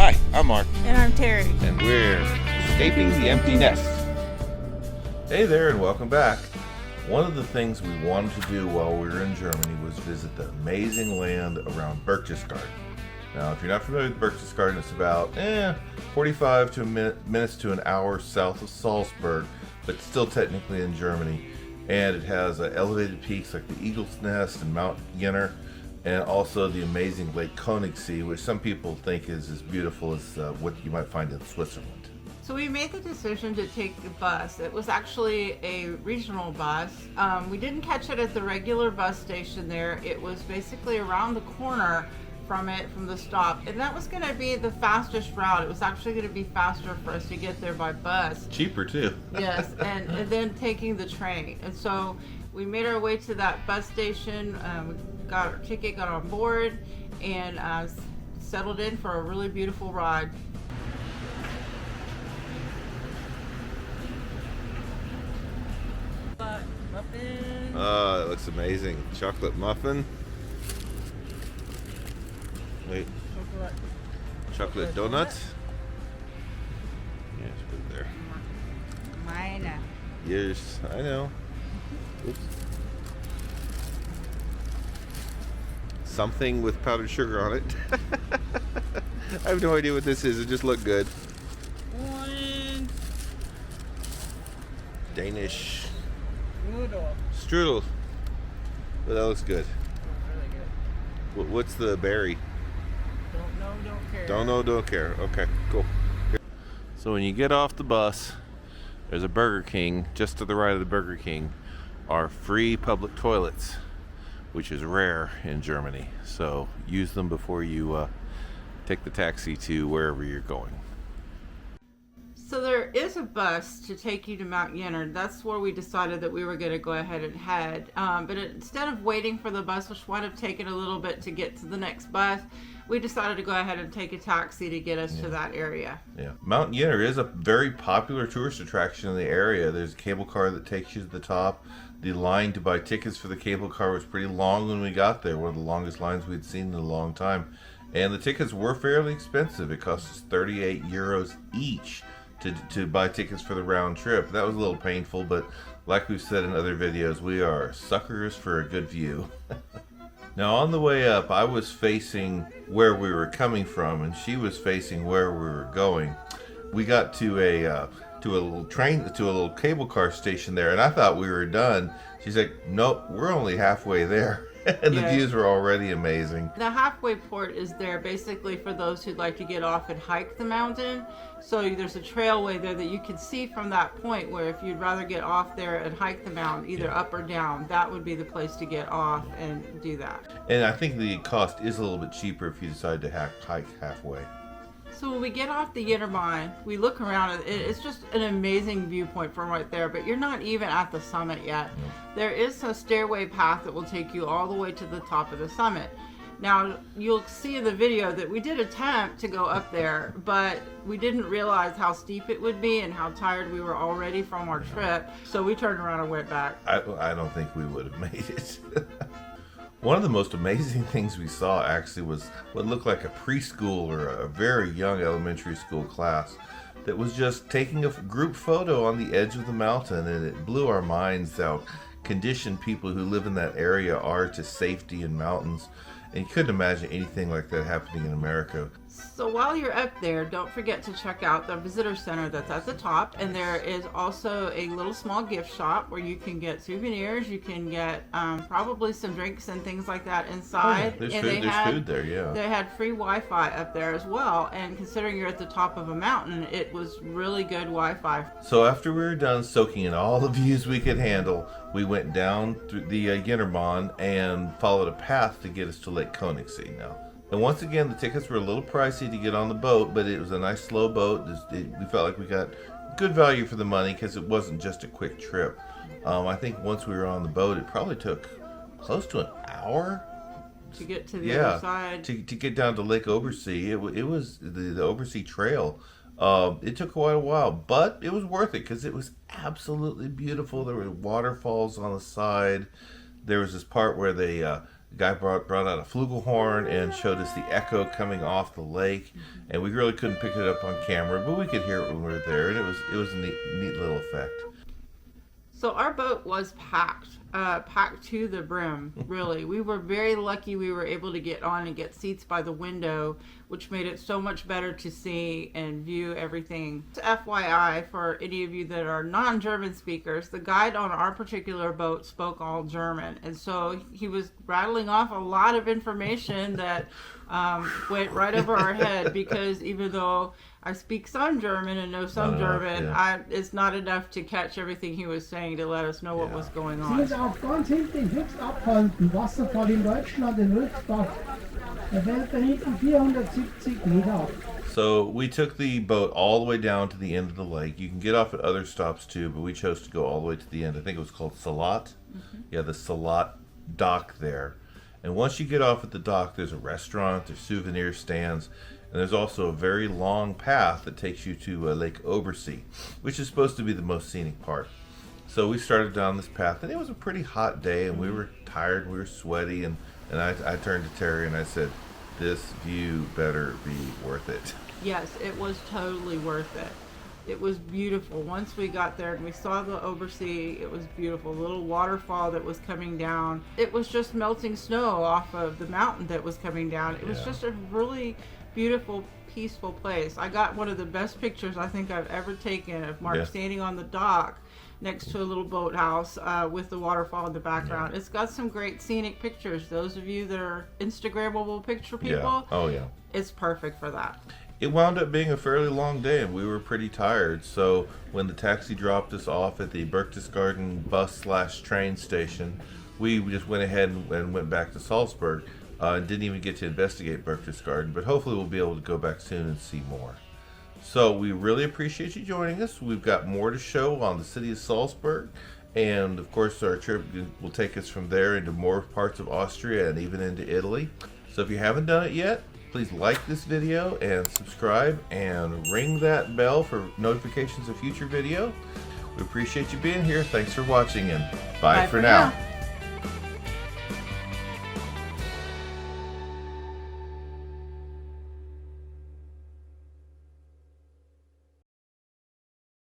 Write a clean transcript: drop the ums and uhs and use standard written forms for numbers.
Hi, I'm Mark. And I'm Terry. And we're Escaping the Empty Nest. Hey there, and welcome back. One of the things we wanted to do while we were in Germany was visit the amazing land around Berchtesgaden. Now, if you're not familiar with Berchtesgaden, it's about 45 minutes to an hour south of Salzburg, but still technically in Germany. And it has elevated peaks like the Eagle's Nest and Mount Jenner, and also the amazing Lake Königssee, which some people think is as beautiful as what you might find in Switzerland. So we made the decision to take the bus. It was actually a regional bus. We didn't catch it at the regular bus station there. It was basically around the corner from the stop, and that was going to be the fastest route. It was actually going to be faster for us to get there by bus. Cheaper too. Yes, and then taking the train. And so we made our way to that bus station. We got our ticket, got on board, and settled in for a really beautiful ride. Muffin. Oh, it looks amazing. Chocolate muffin. Wait. Chocolate donut. Yeah, just put it there. Mine. Yes, I know. Oops. Something with powdered sugar on it. I have no idea what this is. It just looked good. One. Danish Noodle. strudel. Well, that looks good. Really good. What's the berry? Don't know, don't care. Don't know, don't care. Okay, cool. So when you get off the bus, there's a Burger King. Just to the right of the Burger King are free public toilets, which is rare in Germany. So use them before you take the taxi to wherever you're going. So there is a bus to take you to Mount Jenner. That's where we decided that we were going to go ahead and head. But instead of waiting for the bus, which would have taken a little bit to get to the next bus, we decided to go ahead and take a taxi to get us to that area. Yeah, Mount Jenner is a very popular tourist attraction in the area. There's a cable car that takes you to the top. The line to buy tickets for the cable car was pretty long when we got there. One of the longest lines we'd seen in a long time. And the tickets were fairly expensive. It cost us 38 euros each to buy tickets for the round trip. That was a little painful, but like we've said in other videos, we are suckers for a good view. Now on the way up, I was facing where we were coming from, and she was facing where we were going. We got to a little cable car station there, and I thought we were done. She's like, nope, we're only halfway there. And the views were already amazing. The halfway port is there basically for those who'd like to get off and hike the mountain. So there's a trailway there that you can see from that point, where if you'd rather get off there and hike the mountain, either up or down, that would be the place to get off and do that. And I think the cost is a little bit cheaper if you decide to hike halfway. So when we get off the Jennerbahn, we look around. It's just an amazing viewpoint from right there, but you're not even at the summit yet. Nope. There is a stairway path that will take you all the way to the top of the summit. Now, you'll see in the video that we did attempt to go up there, but we didn't realize how steep it would be and how tired we were already from our trip, so we turned around and went back. I don't think we would have made it. One of the most amazing things we saw actually was what looked like a preschool or a very young elementary school class that was just taking a group photo on the edge of the mountain, and it blew our minds how conditioned people who live in that area are to safety in mountains. And you couldn't imagine anything like that happening in America. So while you're up there, don't forget to check out the visitor center that's at the top, and there is also a little small gift shop where you can get souvenirs. You can get probably some drinks and things like that inside. Oh, yeah. And There's food there, yeah. They had free Wi-Fi up there as well, and considering you're at the top of a mountain, it was really good Wi-Fi. So after we were done soaking in all the views we could handle, we went down through the Jennerbahn and followed a path to get us to Lake Königssee now. And once again, the tickets were a little pricey to get on the boat, but it was a nice slow boat. We felt like we got good value for the money because it wasn't just a quick trip. I think once we were on the boat, it probably took close to an hour to get to the other side. To get down to Lake Oversee. It was the Oversee Trail. It took quite a while, but it was worth it because it was absolutely beautiful. There were waterfalls on the side. There was this part where they The guy brought out a flugelhorn and showed us the echo coming off the lake, and we really couldn't pick it up on camera, but we could hear it when we were there, and it was a neat little effect. So our boat was packed to the brim, really. We were very lucky we were able to get on and get seats by the window, which made it so much better to see and view everything. FYI, for any of you that are non-German speakers, the guide on our particular boat spoke all German, and so he was rattling off a lot of information that went right over our head, because even though I speak some German and know some German, it's not enough to catch everything he was saying to let us know what was going on. Sie ist auch ganz hinten im Höchstabfall, Wasserfall in Deutschland, in Rückbach. Da fällt da hinten 470 Meter ab. So we took the boat all the way down to the end of the lake. You can get off at other stops too, but we chose to go all the way to the end. I think it was called Salat. Yeah, the Salat dock there. And once you get off at the dock, there's a restaurant, there's souvenir stands, and there's also a very long path that takes you to Lake Obersee, which is supposed to be the most scenic part. So we started down this path, and it was a pretty hot day, and we were tired, we were sweaty, and I turned to Terry and I said, this view better be worth it. Yes, it was totally worth it. It was beautiful. Once we got there and we saw the Obersee, it was beautiful. A little waterfall that was coming down. It was just melting snow off of the mountain that was coming down. It was just a really beautiful, peaceful place. I got one of the best pictures I think I've ever taken of Mark standing on the dock next to a little boathouse with the waterfall in the background. It's got some great scenic pictures. Those of you that are Instagrammable picture people, it's perfect for that. It wound up being a fairly long day, and we were pretty tired. So when the taxi dropped us off at the Berchtesgaden bus/train station, we just went ahead and went back to Salzburg. And didn't even get to investigate Berchtesgaden, but hopefully we'll be able to go back soon and see more. So we really appreciate you joining us. We've got more to show on the city of Salzburg, and of course our trip will take us from there into more parts of Austria and even into Italy. So if you haven't done it yet, please like this video and subscribe and ring that bell for notifications of future video. We appreciate you being here. Thanks for watching, and bye for now.